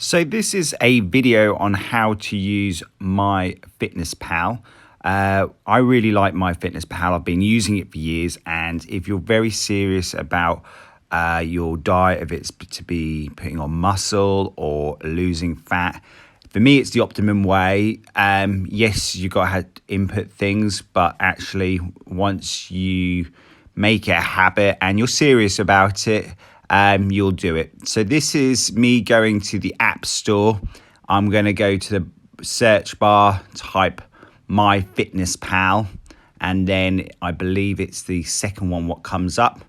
So this is a video on how to use MyFitnessPal. I really like MyFitnessPal. I've been using it for years, and if you're very serious about your diet, if it's to be putting on muscle or losing fat, for me it's the optimum way. Yes, you got to input things, but actually once you make it a habit and you're serious about it, you'll do it. So this is me going to the App Store. I'm going to go to the search bar, type MyFitnessPal, and then I believe it's the second one what comes up.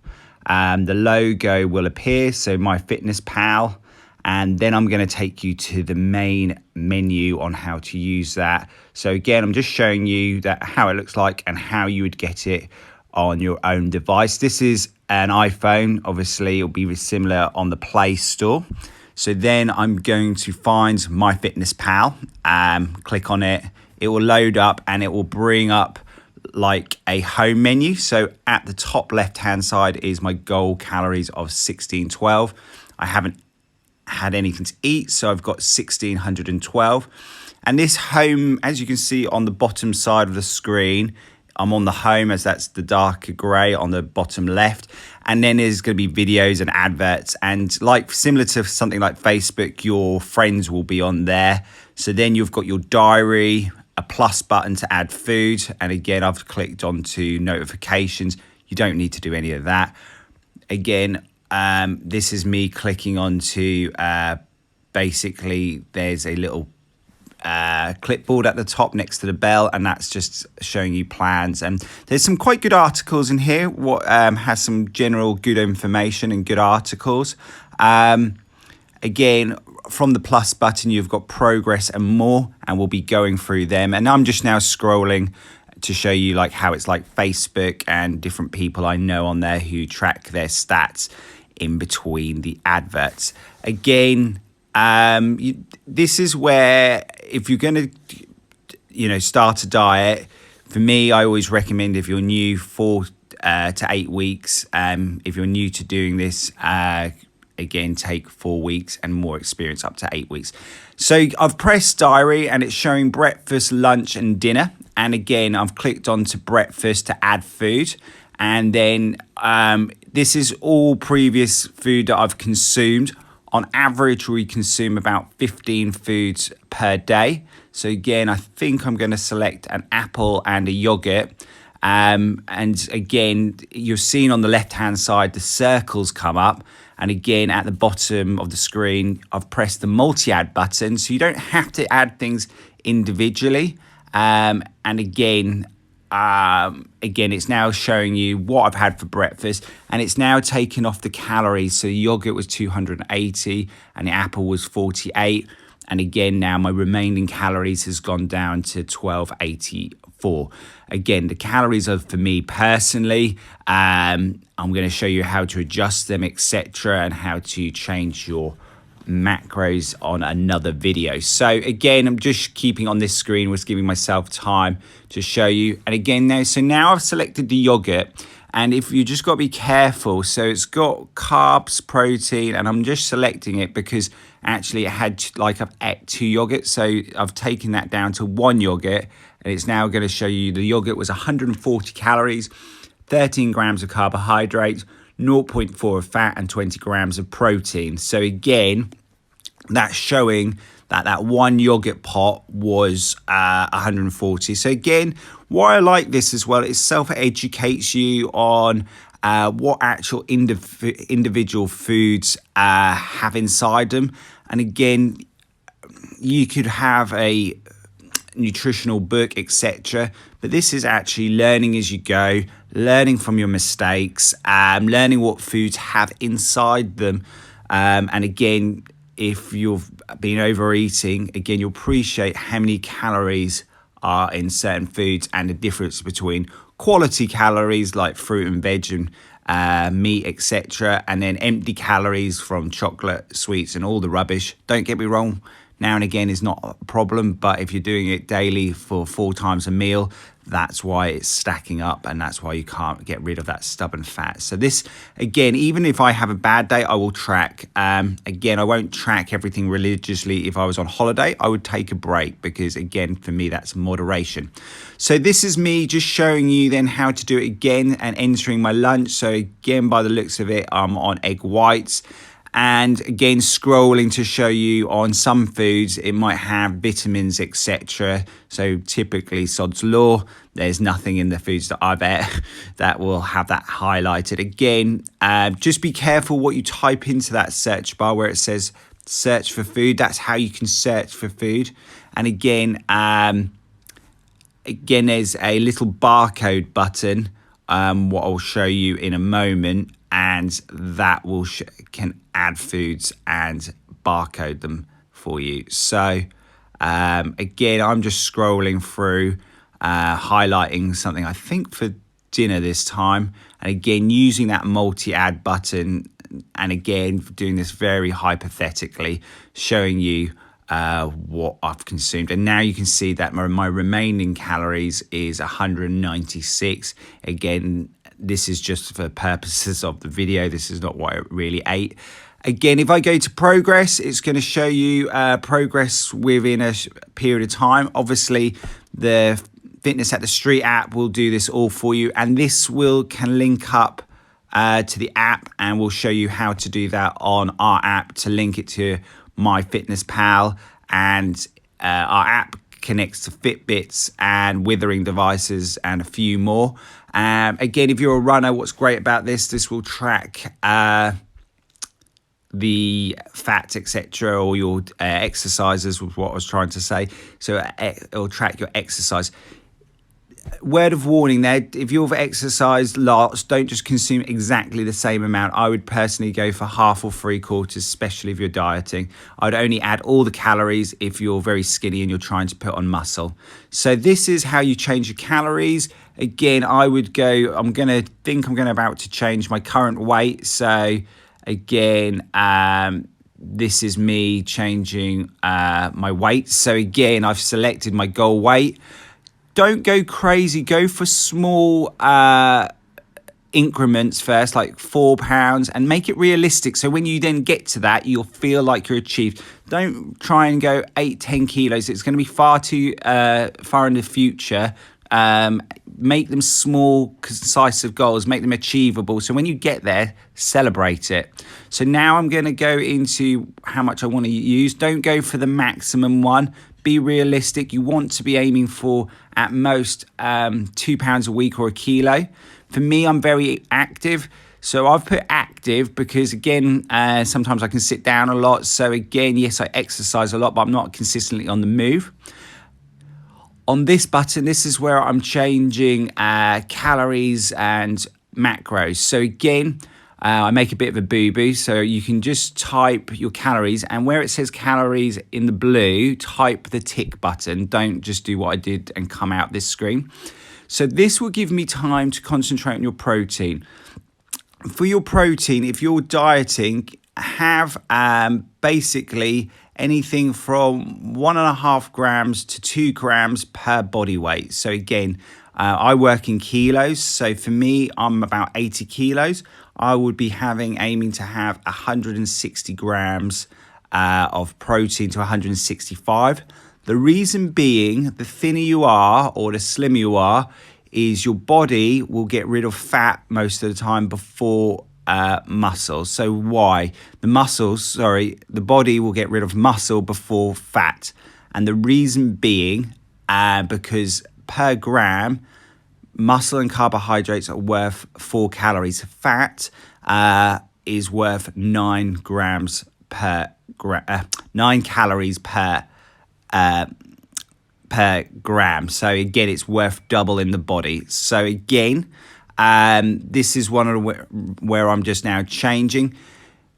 The logo will appear, so MyFitnessPal, and then I'm going to take you to the main menu on how to use that. So again, I'm just showing you that how it looks like and how you would get it on your own device. This is an iPhone, obviously it'll be similar on the Play Store. So then I'm going to find MyFitnessPal, click on it, it will load up and it will bring up like a home menu. So at the top left hand side is my goal calories of 1612. I haven't had anything to eat, so I've got 1612. And this home, as you can see on the bottom side of the screen, I'm on the home, as that's the darker grey on the bottom left. And then there's going to be videos and adverts, and like similar to something like Facebook, your friends will be on there. So then you've got your diary, a plus button to add food. And again, I've clicked onto notifications. You don't need to do any of that. Again, this is me clicking onto, basically there's a little clipboard at the top next to the bell, and that's just showing you plans. And there's some quite good articles in here, what has some general good information and good articles. Again, from the plus button you've got progress and more, and we'll be going through them. And I'm just now scrolling to show you like how it's like Facebook and different people I know on there who track their stats in between the adverts. Again, this is where, if you're going to, start a diet, for me, I always recommend, if you're new, 4 to 8 weeks. If you're new to doing this, again, take 4 weeks, and more experience up to 8 weeks. So I've pressed diary and it's showing breakfast, lunch and dinner. And again, I've clicked onto breakfast to add food. And then this is all previous food that I've consumed. On average, we consume about 15 foods per day. So again, I think I'm going to select an apple and a yogurt. And again, you're seeing on the left-hand side, the circles come up. And again, at the bottom of the screen, I've pressed the multi-add button. So you don't have to add things individually. And again, it's now showing you what I've had for breakfast, and it's now taken off the calories. So the yogurt was 280 and the apple was 48. And again, now my remaining calories has gone down to 1284. Again, the calories are for me personally. I'm going to show you how to adjust them, etc., and how to change your macros on another video. So again, I'm just keeping on this screen, was giving myself time to show you. And again, now I've selected the yogurt, and if you just got to be careful, so it's got carbs, protein, and I'm just selecting it because actually it had, like, I've ate 2 yogurts, so I've taken that down to 1 yogurt, and it's now going to show you the yogurt was 140 calories, 13 grams of carbohydrates, 0.4 of fat and 20 grams of protein. So again, that's showing that 1 yogurt pot was 140. So again, why I like this as well, it self-educates you on what actual individual foods have inside them. And again, you could have a nutritional book, etc., but this is actually learning as you go, learning from your mistakes, learning what foods have inside them. And again, if you've been overeating, again, you'll appreciate how many calories are in certain foods, and the difference between quality calories like fruit and veg and meat, etc., and then empty calories from chocolate, sweets and all the rubbish. Don't get me wrong, now and again is not a problem, but if you're doing it daily for 4 times a meal, that's why it's stacking up, and that's why you can't get rid of that stubborn fat. So this, again, even if I have a bad day, I will track. Again, I won't track everything religiously. If I was on holiday, I would take a break because, again, for me, that's moderation. So this is me just showing you then how to do it again and entering my lunch. So again, by the looks of it, I'm on egg whites. And again, scrolling to show you on some foods, it might have vitamins, etc. So typically, Sod's Law, there's nothing in the foods that I've ate that will have that highlighted. Again, just be careful what you type into that search bar where it says search for food. That's how you can search for food. And again, there's a little barcode button, what I'll show you in a moment, and that will can add foods and barcode them for you. So again, I'm just scrolling through, highlighting something I think for dinner this time, and again using that multi-add button, and again doing this very hypothetically, showing you what I've consumed. And now you can see that my remaining calories is 196. Again, this is just for purposes of the video. This is not what I really ate. Again, if I go to progress, it's going to show you progress within a period of time. Obviously, the Fitness at the Street app will do this all for you, and this can link up to the app, and we'll show you how to do that on our app to link it to MyFitnessPal, and our app connects to Fitbits and withering devices and a few more. Again, if you're a runner, what's great about this will track the fat, etc., or your exercises, was what I was trying to say. So it'll track your exercise. Word of warning there, if you've exercised lots, don't just consume exactly the same amount. I would personally go for half or 3/4, especially if you're dieting. I'd only add all the calories if you're very skinny and you're trying to put on muscle. So this is how you change your calories. Again, I'm about to change my current weight. So again, this is me changing my weight. So again, I've selected my goal weight. Don't go crazy. Go for small increments first, like 4 pounds, and make it realistic. So when you then get to that, you'll feel like you're achieved. Don't try and go 8-10 kilos. It's going to be far too far in the future. Make them small, concise goals. Make them achievable. So when you get there, celebrate it. So now I'm going to go into how much I want to use. Don't go for the maximum one. Be realistic. You want to be aiming for at most 2 pounds a week or a kilo. For me, I'm very active. So I've put active because, again, sometimes I can sit down a lot. So again, yes, I exercise a lot, but I'm not consistently on the move. On this button, this is where I'm changing calories and macros. So again, I make a bit of a boo-boo. So you can just type your calories, and where it says calories in the blue, type the tick button. Don't just do what I did and come out this screen. So this will give me time to concentrate on your protein. For your protein, if you're dieting, have basically anything from 1.5 grams to 2 grams per body weight. So again, I work in kilos. So for me, I'm about 80 kilos. I would be aiming to have 160 grams of protein to 165. The reason being, the thinner you are or the slimmer you are, is your body will get rid of fat most of the time before muscle. So why? The body will get rid of muscle before fat. And the reason being, because per gram, muscle and carbohydrates are worth 4 calories. Fat is worth 9 calories per gram. So again, it's worth double in the body. So again, this is one of where I'm just now changing.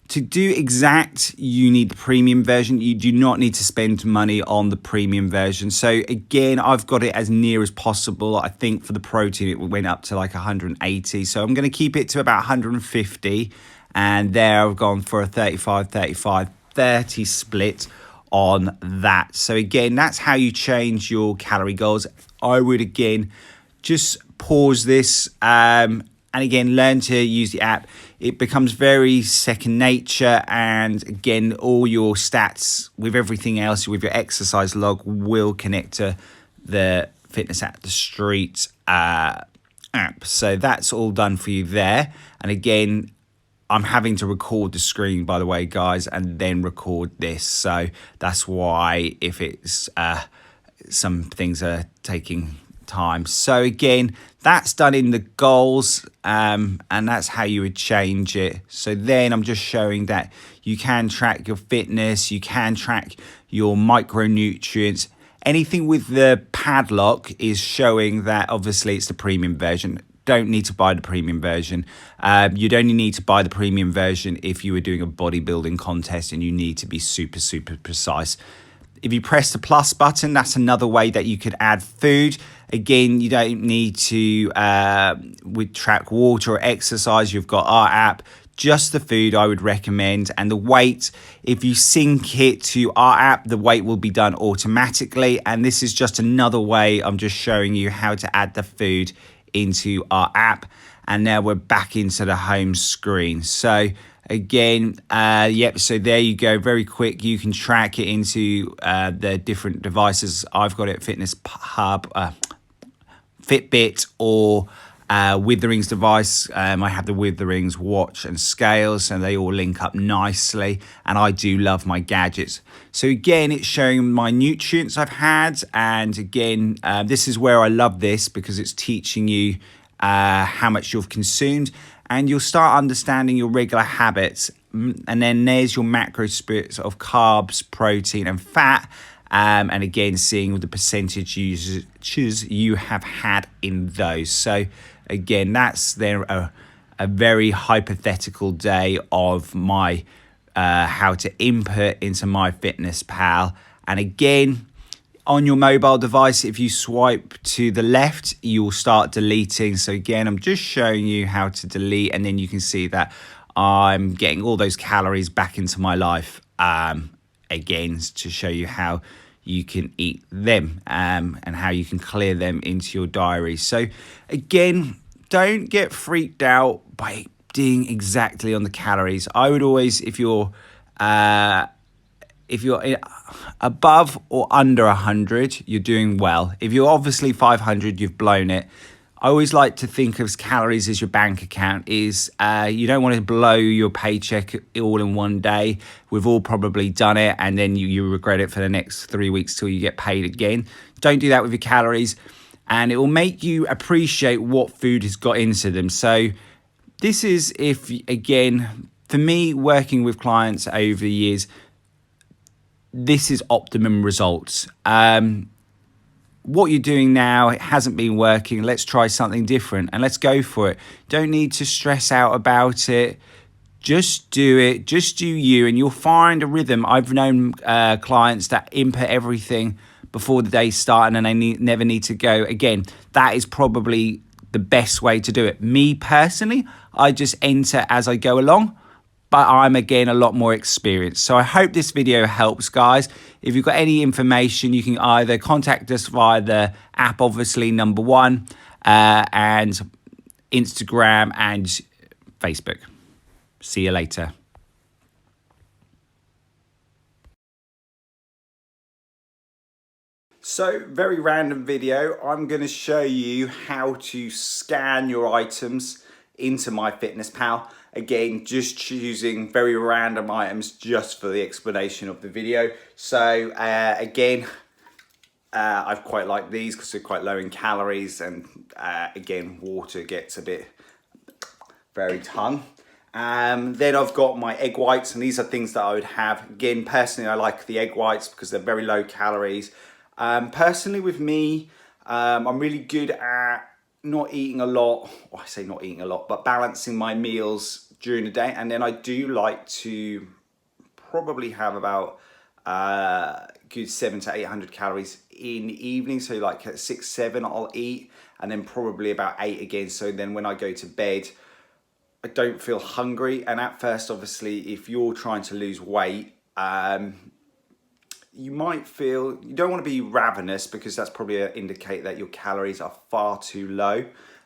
To do exact, you need the premium version. You do not need to spend money on the premium version. So again, I've got it as near as possible. I think for the protein, it went up to like 180. So I'm going to keep it to about 150. And there I've gone for a 35-35-30 split on that. So again, that's how you change your calorie goals. I would again just pause this and again learn to use the app. It becomes very second nature, and again all your stats with everything else, with your exercise log, will connect to the Fitness at the Street app. So that's all done for you there. And again, I'm having to record the screen, by the way, guys, and then record this. So that's why if it's some things are taking time. So again, that's done in the goals, and that's how you would change it. So then I'm just showing that you can track your fitness, you can track your micronutrients. Anything with the padlock is showing that obviously it's the premium version. Don't need to buy the premium version. You'd only need to buy the premium version if you were doing a bodybuilding contest and you need to be super, super precise. If you press the plus button, that's another way that you could add food. Again, you don't need to track water or exercise. You've got our app. Just the food I would recommend, and the weight, if you sync it to our app, the weight will be done automatically. And this is just another way I'm just showing you how to add the food into our app. And now we're back into the home screen. So again, so there you go, very quick. You can track it into the different devices. I've got it Fitness Hub, Fitbit, or Witherings device. I have the Witherings watch and scales, and they all link up nicely, and I do love my gadgets. So again, it's showing my nutrients I've had, and again, this is where I love this because it's teaching you how much you've consumed, and you'll start understanding your regular habits. And then there's your macro splits of carbs, protein, and fat. And again, seeing the percentage uses you have had in those. So again, that's a very hypothetical day of my how to input into MyFitnessPal. And again, on your mobile device, if you swipe to the left, you'll start deleting. So again, I'm just showing you how to delete, and then you can see that I'm getting all those calories back into my life again, to show you how you can eat them and how you can clear them into your diary. So again, don't get freaked out by doing exactly on the calories. I would always, if you're above or under 100, you're doing well. If you're obviously 500, you've blown it. I always like to think of calories as your bank account. You don't want to blow your paycheck all in one day. We've all probably done it, and then you regret it for the next 3 weeks till you get paid again. Don't do that with your calories, and it will make you appreciate what food has got into them. So this is, again, for me, working with clients over the years, this is optimum results. What you're doing now, it hasn't been working. Let's try something different and let's go for it. Don't need to stress out about it. Just do it. Just do you, and you'll find a rhythm. I've known clients that input everything before the day starts, and they never need to go again. That is probably the best way to do it. Me personally, I just enter as I go along, but I'm again a lot more experienced. So I hope this video helps, guys. If you've got any information, you can either contact us via the app, obviously, number one, and Instagram and Facebook. See you later. So, very random video. I'm going to show you how to scan your items into MyFitnessPal. Again, just choosing very random items just for the explanation of the video. So again, I quite like these because they're quite low in calories, and again, water gets a bit very tongue. Then I've got my egg whites, and these are things that I would have. Again, personally, I like the egg whites because they're very low calories. Personally, with me, I'm really good at not eating a lot, or I say not eating a lot, but balancing my meals during the day. And then I do like to probably have about good 700 to 800 calories in the evening. So like at 6, 7, I'll eat, and then probably about 8 again. So then when I go to bed, I don't feel hungry. And at first, obviously, if you're trying to lose weight, you might feel, you don't want to be ravenous because that's probably an indicator that your calories are far too low.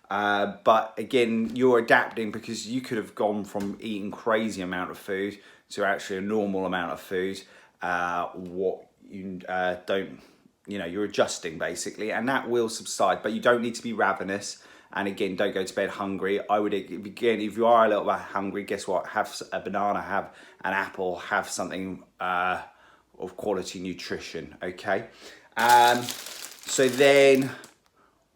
But again, you're adapting because you could have gone from eating crazy amount of food to actually a normal amount of food. What you don't, you know, you're adjusting basically, and that will subside, but you don't need to be ravenous. And again, don't go to bed hungry. I would, again, if you are a little bit hungry, guess what? Have a banana, have an apple, have something of quality nutrition, okay? So then,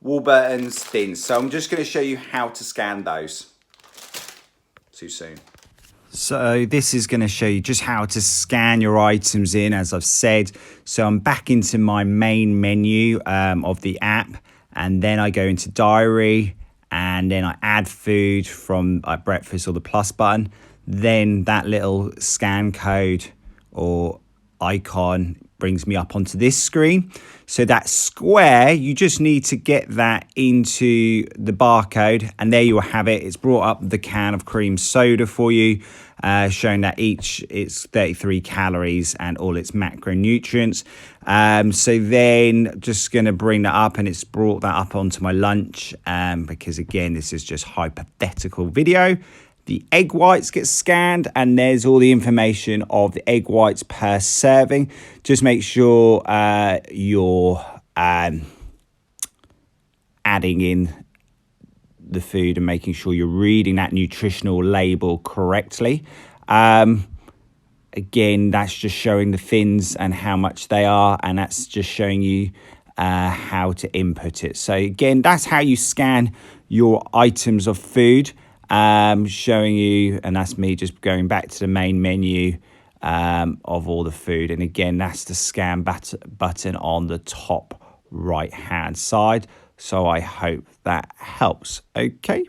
Warburton's Thins. So I'm just going to show you how to scan those. Too soon. So this is going to show you just how to scan your items in, as I've said. So I'm back into my main menu of the app, and then I go into diary, and then I add food from breakfast or the plus button. Then that little scan code or icon brings me up onto this screen. So that square, you just need to get that into the barcode, and there you will have it. It's brought up the can of cream soda for you, showing that each it's 33 calories and all its macronutrients. So then just going to bring that up, and it's brought that up onto my lunch because again, this is just hypothetical video. The egg whites get scanned, and there's all the information of the egg whites per serving. Just make sure you're adding in the food and making sure you're reading that nutritional label correctly. Again, that's just showing the thins and how much they are, and that's just showing you how to input it. So again, that's how you scan your items of food. Showing you, and that's me just going back to the main menu of all the food. And again, that's the scan button on the top right hand side. So I hope that helps. Okay.